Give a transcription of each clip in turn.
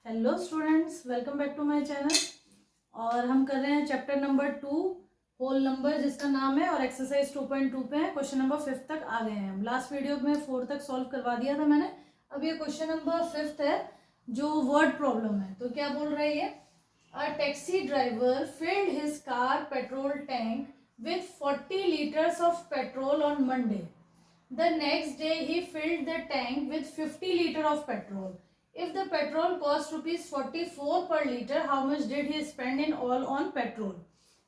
Hello students, welcome back to my channel. और हम कर रहे हैं चैप्टर नंबर 2 होल नंबर, जिसका नाम है, और एक्सरसाइज 2.2 पे है। क्वेश्चन नंबर 5 तक आ गए हैं हम। लास्ट वीडियो में 4 तक सॉल्व करवा दिया था मैंने। अब ये क्वेश्चन नंबर 5 है जो वर्ड प्रॉब्लम है। तो क्या बोल रहा है ये? A taxi driver field his car petrol tank with 40 litres of petrol on Monday. The next day he filled the tank with 50 liter of petrol. If the petrol cost rupees 44 per liter, how much did he spend in all on petrol?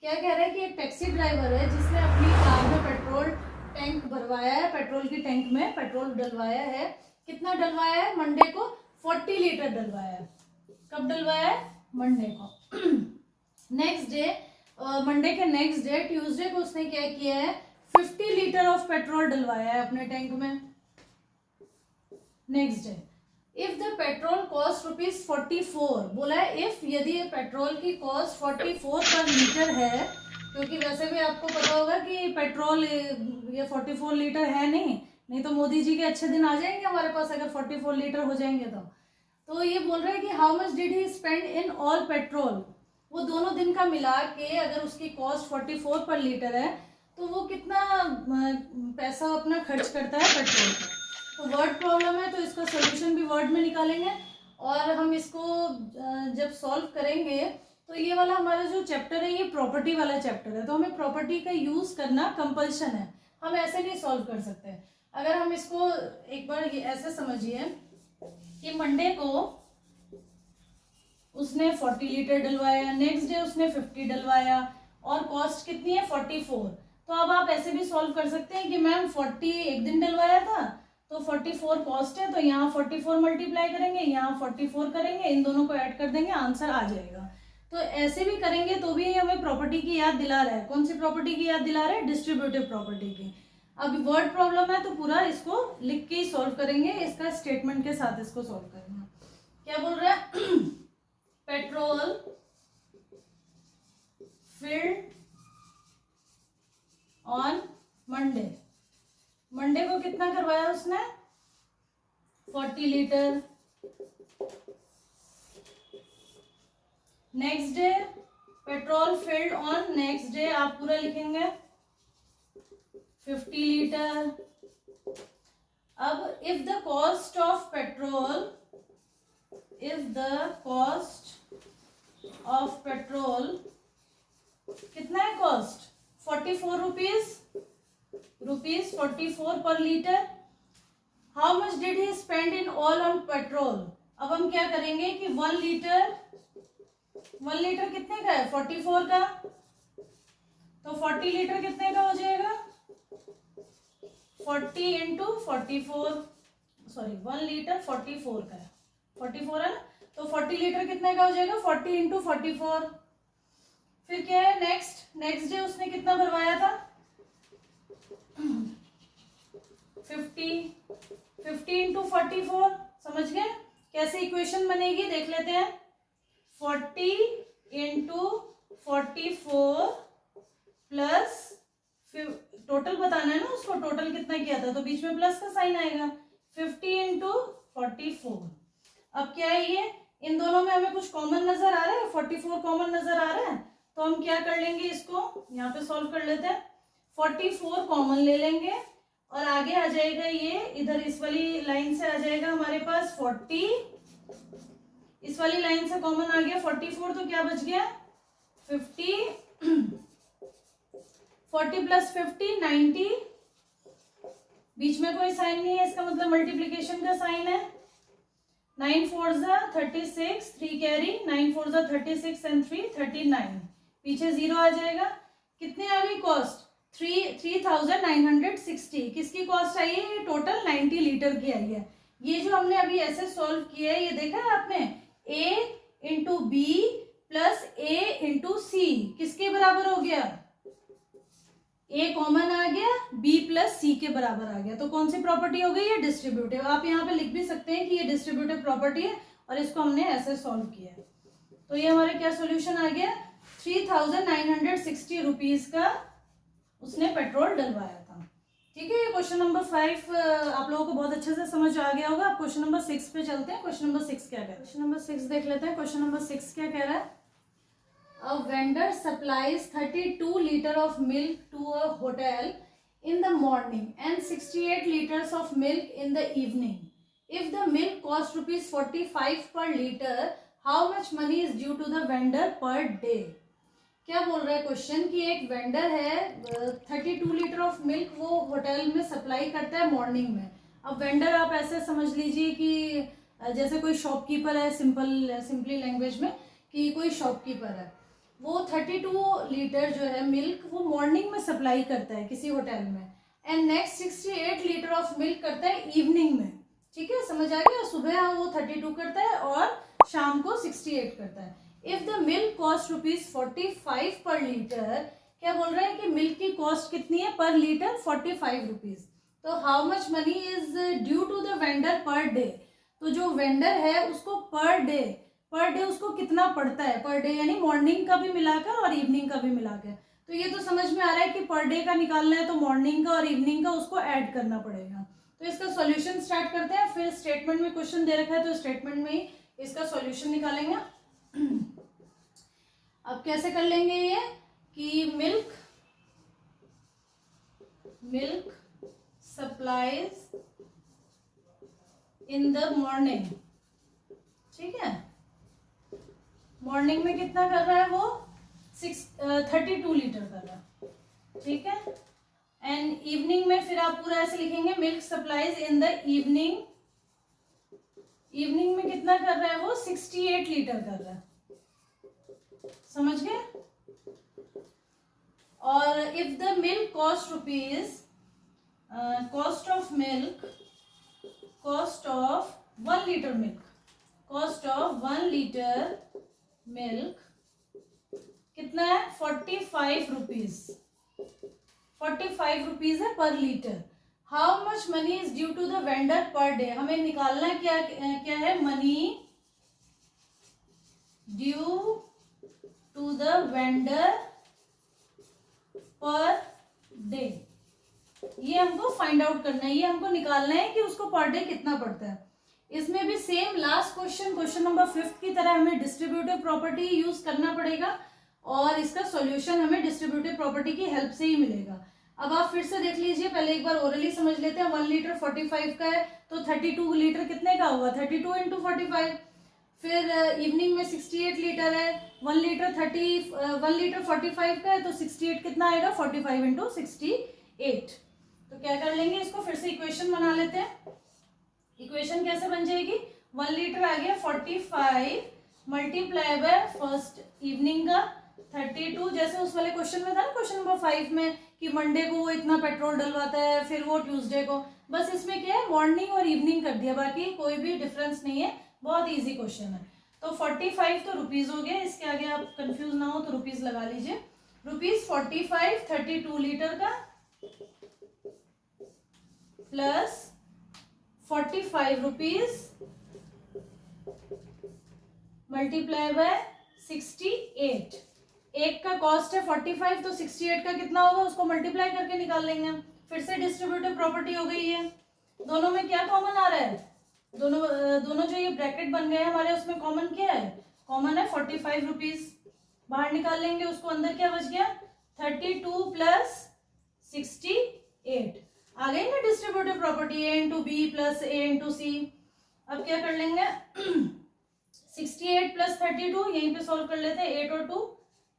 क्या कह रहा है कि एक taxi driver है जिसने अपनी car में पेट्रोल टैंक भरवाया है, पेट्रोल की टैंक में पेट्रोल डलवाया है। कितना डलवाया है? मंडे को 40 लीटर डलवाया है। कब डलवाया है? मंडे को। नेक्स्ट डे, मंडे के नेक्स्ट डे ट्यूसडे को उसने क्या किया है? 50 लीटर ऑफ पेट्रोल डलवाया है अपने टैंक में। Next day, if the petrol cost rupees 44, बोला है इफ, यदि पेट्रोल की कॉस्ट 44 पर लीटर है, क्योंकि वैसे भी आपको पता होगा कि पेट्रोल ये 44 लीटर है नहीं तो मोदी जी के अच्छे दिन आ जाएंगे हमारे पास अगर 44 लीटर हो जाएंगे तो ये बोल रहा है कि how much did he spend in all petrol. वो दोनों दिन का मिला के अगर उसकी कॉस्ट 44 पर लीटर है तो वो कितना पैसा अपना खर्च करता है पेट्रोल पर। तो वर्ड प्रॉब्लम है तो इसका सोल्यूशन भी वर्ड में निकालेंगे। और हम इसको जब सॉल्व करेंगे तो ये वाला हमारा जो चैप्टर है ये प्रॉपर्टी वाला चैप्टर है, तो हमें प्रॉपर्टी का यूज करना कंपल्शन है। हम ऐसे नहीं सॉल्व कर सकते। अगर हम इसको एक बार ऐसे समझिए कि मंडे को उसने 40 लीटर डलवाया, नेक्स्ट डे उसने 50 डलवाया और कॉस्ट कितनी है? 44। तो अब आप ऐसे भी सॉल्व कर सकते हैं कि मैम 40 एक दिन डलवाया था तो 44 कॉस्ट है, तो यहाँ 44 मल्टीप्लाई करेंगे, यहाँ 44 करेंगे, इन दोनों को ऐड कर देंगे, आंसर आ जाएगा। तो ऐसे भी करेंगे तो भी हमें प्रॉपर्टी की याद दिला रहा है। कौन सी प्रॉपर्टी की याद दिला रहा है? डिस्ट्रीब्यूटिव प्रॉपर्टी की। अब वर्ड प्रॉब्लम है तो पूरा इसको लिख के ही सॉल्व करेंगे, इसका स्टेटमेंट के साथ इसको सॉल्व करेंगे। क्या बोल रहा है? Petrol filled on Monday. Monday को कितना करवाया उसने? 40 litre. Next day petrol field on, next day आप पूरा लिखेंगे 50 लीटर। अब if the cost of petrol, if the cost of petrol कितना है? कॉस्ट 44 रुपीज 44 पर litre. How much did he spend in all on petrol. अब हम क्या करेंगे कि 1 लीटर कितने का है? 44 का। तो 40 लीटर कितने का हो जाएगा? 40 इंटू 44, सॉरी 1 लीटर 44 का है, 44 है ना, तो 40 लीटर कितने का हो जाएगा? 40 इंटू 44। फिर क्या है? नेक्स्ट डे उसने कितना भरवाया था? 50 इंटू 44। समझ गए कैसे इक्वेशन बनेगी? देख लेते हैं। 40 इंटू 44 प्लस, टोटल बताना है ना उसको, टोटल कितना किया था, तो बीच में प्लस का साइन आएगा। 50 इंटू 44। अब क्या है ये? इन दोनों में हमें कुछ कॉमन नजर आ रहा है, 44 कॉमन नजर आ रहा है, तो हम क्या कर लेंगे, इसको यहाँ पे सॉल्व कर लेते हैं। 44 कॉमन ले लेंगे और आगे आ जाएगा ये, इधर इस वाली लाइन से आ जाएगा हमारे पास 40, इस वाली लाइन से कॉमन आ गया 44, तो क्या बच गया? 50। 40 प्लस 50 90, बीच में कोई साइन नहीं है, इसका मतलब मल्टीप्लीकेशन का साइन है। 9 4 36, 3 कैरी, 9 4 36 एंड 3 39, पीछे 0 आ जाएगा। कितने आ गई कॉस्ट? 3960। किसकी कॉस्ट आई है? ये टोटल 90 लीटर की आई है। ये जो हमने अभी ऐसे सॉल्व किया है, ये देखा है आपने? A into B plus A into C किसके बराबर हो गया? A कॉमन आ गया, B प्लस C के बराबर आ गया, तो कौन सी प्रॉपर्टी हो गई? ये डिस्ट्रीब्यूटिव। आप यहाँ पे लिख भी सकते हैं कि ये डिस्ट्रीब्यूटिव प्रॉपर्टी है और इसको हमने ऐसे सॉल्व किया है। तो ये हमारे क्या सॉल्यूशन आ गया? 3960 रुपीज का उसने पेट्रोल डलवाया था। ठीक है, ये क्वेश्चन नंबर 5 आप लोगों को बहुत अच्छे से समझ आ गया होगा। अब क्वेश्चन नंबर 6 पे चलते हैं। क्वेश्चन नंबर 6 क्या कह रहा है, क्वेश्चन नंबर 6 देख लेते हैं। क्वेश्चन नंबर 6 क्या कह रहा है, a vendor supplies 32 litre of milk to a hotel in the morning and 68 liters of milk in the evening. If the milk costs rupees 45 per liter, how much money is due to the vendor per day? क्या बोल रहा है question कि एक vendor है 32 litre of milk वो hotel में supply करता है मॉर्निंग में। अब वेंडर आप ऐसे समझ लीजिए कि जैसे कोई शॉपकीपर है, सिंपली लैंग्वेज में कि कोई शॉपकीपर है, वो 32 लीटर जो है मिल्क वो मॉर्निंग में सप्लाई करता है किसी होटल में, and next 68 litre of milk करता है इवनिंग में। ठीक है, समझ आ गया। सुबह वो 32 करता है और शाम को 68 करता है। If the milk cost rupees 45 पर लीटर, क्या बोल रहा है कि मिल्क की कॉस्ट कितनी है पर लीटर, 45 रुपीज। तो how much money is due to the vendor per day, तो जो वेंडर है उसको पर डे उसको कितना पड़ता है, पर डे यानी मॉर्निंग का भी मिलाकर और इवनिंग का भी मिलाकर। तो ये तो समझ में आ रहा है कि पर डे का निकालना है तो मॉर्निंग का और इवनिंग का उसको ऐड करना पड़ेगा। तो इसका सॉल्यूशन स्टार्ट करते हैं। फिर स्टेटमेंट में क्वेश्चन दे रखा है तो स्टेटमेंट में ही इसका सॉल्यूशन निकालेंगे। अब कैसे कर लेंगे ये कि milk supplies in the morning, ठीक है, मॉर्निंग में कितना कर रहा है वो 32 लीटर कर रहा है, ठीक है। एंड इवनिंग में फिर आप पूरा ऐसे लिखेंगे, milk supplies in the evening में कितना कर रहा है वो 68 लीटर कर रहा है, समझ गए। और if the milk cost rupees cost of 1 litre milk, cost of 1 litre milk कितना है 45 रुपीज है per litre. How much money is due to the vendor per day, हमें निकालना क्या है, money due to the vendor per day. ये हमको find out करना है, ये हमको निकालना है कि उसको पर डे कितना पड़ता है। इसमें भी सेम लास्ट क्वेश्चन नंबर 5 की तरह हमें डिस्ट्रीब्यूटिव प्रॉपर्टी यूज करना पड़ेगा और इसका सॉल्यूशन हमें डिस्ट्रीब्यूटिव प्रॉपर्टी की हेल्प से ही मिलेगा। अब आप फिर से देख लीजिए, पहले एक बार ओरली समझ लेते हैं। 1 लीटर 45 का है तो 32 लीटर कितने का होगा, 32 इंटू 45। फिर इवनिंग में 68 लीटर है, 1 लीटर 45 का है तो 68 कितना आएगा, 45 इंटू 68। तो क्या कर लेंगे, इसको फिर से इक्वेशन बना लेते हैं। इक्वेशन कैसे बन जाएगी, 1 लीटर आ गया 45 मल्टीप्लाई बाय फर्स्ट इवनिंग का 32, जैसे उस वाले क्वेश्चन में था ना, क्वेश्चन नंबर 5 में कि मंडे को वो इतना पेट्रोल डलवाता है, फिर वो ट्यूसडे को। बस इसमें क्या है, मॉर्निंग और इवनिंग कर दिया, बाकी कोई भी डिफरेंस नहीं है, बहुत इजी क्वेश्चन है। तो 45 तो रुपीज हो गया, इसके आगे आप कंफ्यूज ना हो तो रुपीज लगा लीजिए। रुपीज 45 32 लीटर का प्लस 45 रुपीज मल्टीप्लाई बाय 68। एक का कॉस्ट है 45 तो 68 का कितना होगा उसको मल्टीप्लाई करके निकाल लेंगे। फिर से डिस्ट्रीब्यूटिव प्रॉपर्टी हो गई है। दोनों में क्या कॉमन आ रहा है, दोनों जो ये ब्रैकेट बन गए हमारे उसमें कॉमन क्या है, कॉमन है 45 रुपीज। बाहर निकाल लेंगे उसको, अंदर क्या बच गया 32 प्लस 68। आ गई ना डिस्ट्रीब्यूटिव प्रॉपर्टी, ए इंटू बी प्लस ए इंटू सी। अब क्या कर लेंगे 68 प्लस 32 यहीं पे सॉल्व कर लेते हैं, 8 और 2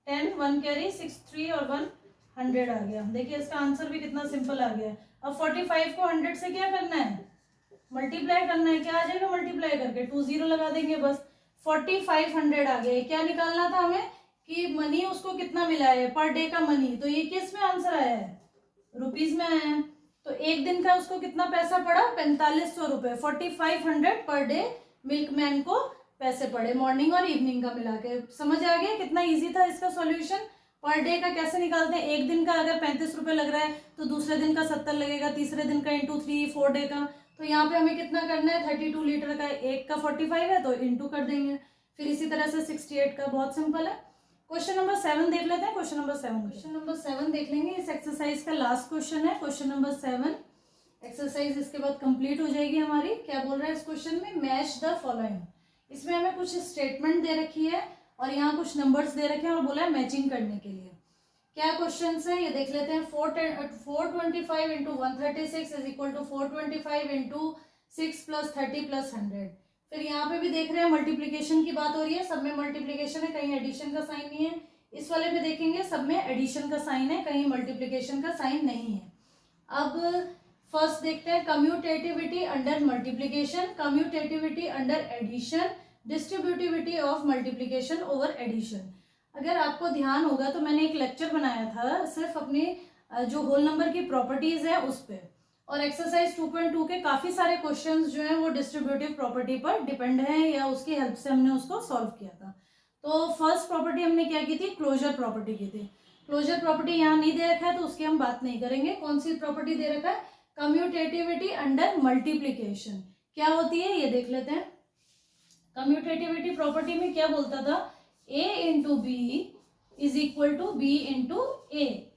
10, 1 कैरी 6 3 और 1 100 आ गया। देखिए इसका आंसर भी कितना सिंपल आ गया। अब 45 को 100 से क्या करना है, मल्टीप्लाई करना है। क्या आ जाएगा मल्टीप्लाई करके, 2 0 लगा देंगे बस। 4500 आ गया। क्या निकालना था हमें कि मनी उसको कितना मिला है पर डे का मनी, तो ये किस में आंसर आया है, रुपीज में आया है। तो एक दिन का उसको कितना पैसा पड़ा, 4500 रुपए। 4500 पर डे मिल्कमैन को पैसे पड़े, मॉर्निंग और इवनिंग का मिला के। समझ आ गया कितना इजी था इसका सॉल्यूशन। पर डे का कैसे निकालते हैं, एक दिन का अगर 35 रुपए लग रहा है तो दूसरे दिन का 70 लगेगा, तीसरे दिन का इंटू 3 4 डे का। तो यहाँ पे हमें कितना करना है, 32 लीटर का एक का 45 है तो इंटू कर देंगे। फिर इसी तरह से 68 का, बहुत सिंपल है। क्वेश्चन नंबर 7 देख लेते हैं। क्वेश्चन नंबर 7 देख लेंगे। इस एक्सरसाइज का लास्ट क्वेश्चन है, क्वेश्चन नंबर 7। एक्सरसाइज इसके बाद कंप्लीट हो जाएगी हमारी। क्या बोल रहा है इस क्वेश्चन में, मैच द फॉलोइंग। इसमें हमें कुछ स्टेटमेंट दे रखी है और यहाँ कुछ नंबर्स दे रखे हैं और बोला है मैचिंग करने के लिए। क्या क्वेश्चंस है ये देख लेते हैं। 425 into 136 is equal to 425 into 6 plus 30 plus 100। फिर यहाँ पे भी देख रहे हैं मल्टीप्लीकेशन की बात हो रही है, सब में मल्टीप्लीकेशन है, कहीं एडिशन का साइन नहीं है। इस वाले में देखेंगे सब में एडिशन का साइन है, कहीं मल्टीप्लीकेशन का साइन नहीं है। अब फर्स्ट देखते हैं commutativity under multiplication, commutativity under addition, distributivity of multiplication over addition. अगर आपको ध्यान होगा तो मैंने एक लेक्चर बनाया था सिर्फ अपनी जो होल नंबर की प्रॉपर्टीज है उस पर, और एक्सरसाइज 2.2 के काफी सारे क्वेश्चंस जो हैं वो डिस्ट्रीब्यूटिव प्रॉपर्टी पर डिपेंड है या उसकी हेल्प से हमने उसको सॉल्व किया था। तो फर्स्ट प्रॉपर्टी हमने क्या की थी, क्लोजर प्रॉपर्टी की थी। क्लोजर प्रॉपर्टी यहाँ नहीं दे रखा है तो उसकी हम बात नहीं करेंगे। कौन सी प्रॉपर्टी दे रखा है, कम्यूटेटिविटी अंडर मल्टीप्लीकेशन। क्या होती है ये देख लेते हैं। कम्यूटेटिविटी प्रॉपर्टी में क्या बोलता था, a into B is equal to B into A.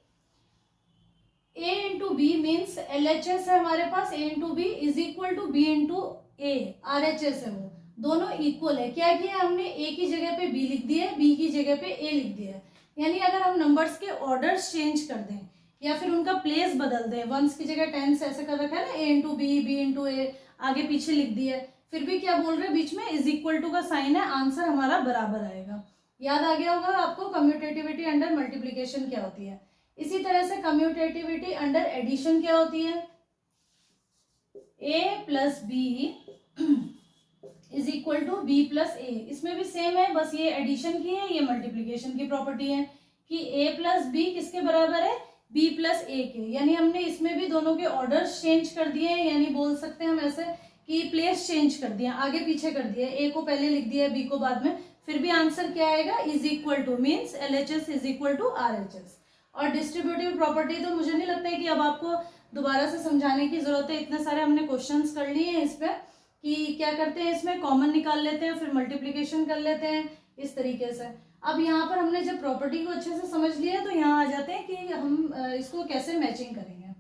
a into B means LHS है हमारे पास, a into B is equal to B into A, RHS है, वो दोनों इक्वल है। क्या किया हमने, a की जगह पे b लिख दिया है, b की जगह पे a लिख दिया है। यानी अगर हम नंबर्स के ऑर्डर्स चेंज कर दें या फिर उनका प्लेस बदल दें, वंस की जगह टेंस ऐसे कर रखा है ना, a into B, b into A, आगे पीछे लिख दिया है, फिर भी क्या बोल रहे हैं बीच में इज इक्वल टू का साइन है, आंसर हमारा बराबर आएगा। याद आ गया होगा आपको कम्यूटेटिविटी अंडर मल्टीप्लीकेशन क्या होती है। इसी तरह से कम्यूटेटिविटी अंडर एडिशन क्या होती है, a plus B is equal to B plus A. इसमें भी सेम है, बस ये एडिशन की है, ये मल्टीप्लीकेशन की प्रॉपर्टी है कि a प्लस बी किसके बराबर है, b प्लस ए के। यानी हमने इसमें भी दोनों के ऑर्डर्स चेंज कर दिए हैं, यानी बोल सकते हैं हम ऐसे कि प्लेस चेंज कर दिया, आगे पीछे कर दिया, a को पहले लिख दिया, b को बाद में, फिर भी आंसर क्या आएगा, is equal to means LHS is equal to RHS। और डिस्ट्रीब्यूटिव प्रॉपर्टी तो मुझे नहीं लगता है कि अब आपको दोबारा से समझाने की जरूरत है, इतने सारे हमने क्वेश्चंस कर लिए हैं इस पे कि क्या करते हैं, इसमें कॉमन निकाल लेते हैं, फिर मल्टीप्लीकेशन कर लेते हैं इस तरीके से। अब यहाँ पर हमने जब प्रॉपर्टी को अच्छे से समझ लिया तो यहाँ आ जाते हैं कि हम इसको कैसे मैचिंग करेंगे।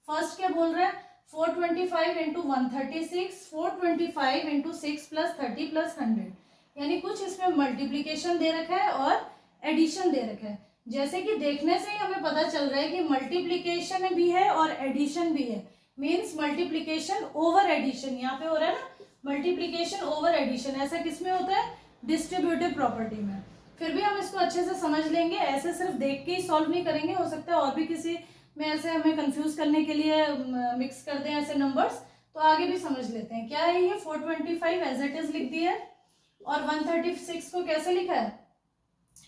फर्स्ट क्या बोल रहा है, 425 इंटू 136, 425 इंटू 6 प्लस 30 प्लस 100। यानी कुछ इसमें मल्टीप्लीकेशन दे रखा है और एडिशन दे रखा है। जैसे कि देखने से ही हमें पता चल रहा है कि मल्टीप्लीकेशन भी है और एडिशन भी है, मीन्स मल्टीप्लीकेशन ओवर एडिशन यहाँ पे हो रहा है ना, मल्टीप्लीकेशन ओवर एडिशन। ऐसा किसमें होता है, डिस्ट्रीब्यूटिव प्रॉपर्टी में। फिर भी हम इसको अच्छे से समझ लेंगे, ऐसे सिर्फ देख के ही सॉल्व नहीं करेंगे, हो सकता है और भी किसी में ऐसे हमें कंफ्यूज करने के लिए मिक्स कर दें ऐसे नंबर्स, तो आगे भी समझ लेते हैं। क्या है ये, 425 एज इट इज लिख दिया है और 136 को कैसे लिखा है,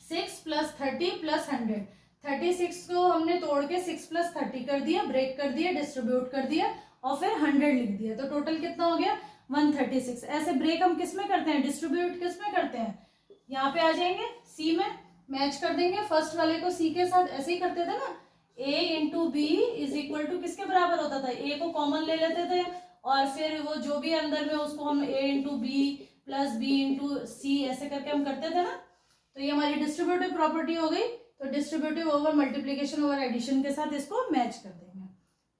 6 प्लस 30 प्लस 100। 36 को हमने तोड़ के 6 प्लस 30 कर दिया, ब्रेक कर दिया, डिस्ट्रीब्यूट कर दिया और फिर 100 लिख दिया, तो टोटल कितना हो गया 136। ऐसे ब्रेक हम किस में करते हैं, डिस्ट्रीब्यूट किस में करते हैं, यहाँ पे आ जाएंगे सी में, मैच कर देंगे फर्स्ट वाले को सी के साथ, ऐसे ही करते थे ना, a into B is equal to किसके बराबर होता था, a को कॉमन ले लेते थे और फिर वो जो भी अंदर में उसको हम a into B plus B into C ऐसे करके हम करते थे ना। तो ये हमारी डिस्ट्रीब्यूटिव प्रॉपर्टी हो गई। तो distributive over multiplication over addition के साथ इसको मैच कर देंगे।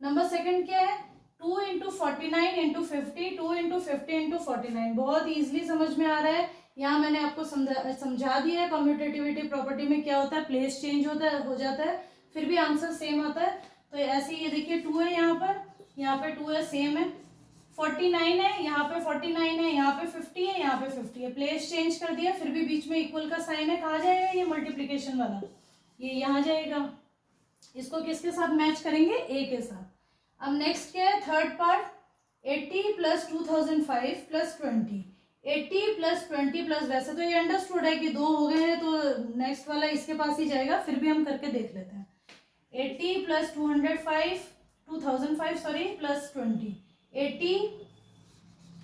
नंबर सेकंड क्या है, 2 इंटू 49 इंटू 50, 2 इंटू 50 इंटू 49। बहुत ईजिली समझ में आ रहा है, यहाँ मैंने आपको समझा दिया है कम्यूटेटिविटी प्रॉपर्टी में क्या होता है, प्लेस चेंज होता है, हो जाता है, फिर भी आंसर सेम आता है। तो ऐसे ये देखिए 2 है यहाँ पे 2 है, सेम है, 49 है, यहाँ पे 49 है, यहाँ पे 50 है, यहाँ पे 50 है, प्लेस चेंज कर दिया, फिर भी बीच में इक्वल का साइन है, कहाँ जाएगा ये मल्टीप्लीकेशन वाला, ये यहाँ जाएगा। इसको किसके साथ मैच करेंगे, ए के साथ। अब नेक्स्ट क्या है, third part, 80 plus 2005 plus 20, 80 plus 20 plus, वैसे तो ये अंडरस्टूड है कि 2 हो गए हैं तो नेक्स्ट वाला इसके पास ही जाएगा, फिर भी हम करके देख लेते हैं। 80 plus 2005 sorry plus 20, 80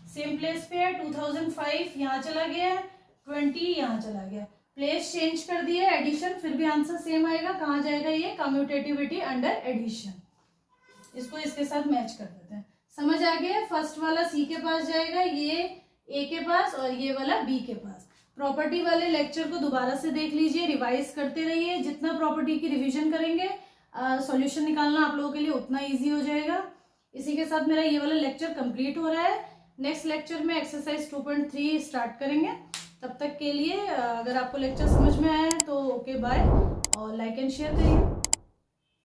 same place पे है, 2005 यहाँ चला गया, 20 यहाँ चला गया, प्लेस चेंज कर दिया, एडिशन, फिर भी आंसर सेम आएगा, कहाँ जाएगा ये, कम्यूटेटिविटी अंडर एडिशन। इसको इसके साथ मैच कर देते हैं। समझ आ गया, फर्स्ट वाला सी के पास जाएगा, ये ए के पास और ये वाला बी के पास। प्रॉपर्टी वाले लेक्चर को दोबारा से देख लीजिए, रिवाइज करते रहिए। जितना प्रॉपर्टी की रिवीजन करेंगे सॉल्यूशन निकालना आप लोगों के लिए उतना इजी हो जाएगा। इसी के साथ मेरा ये वाला लेक्चर कंप्लीट हो रहा है। नेक्स्ट लेक्चर में एक्सरसाइज 2.3 स्टार्ट करेंगे। तब तक के लिए अगर आपको लेक्चर समझ में आया है तो ओके बाय, और लाइक एंड शेयर करिए।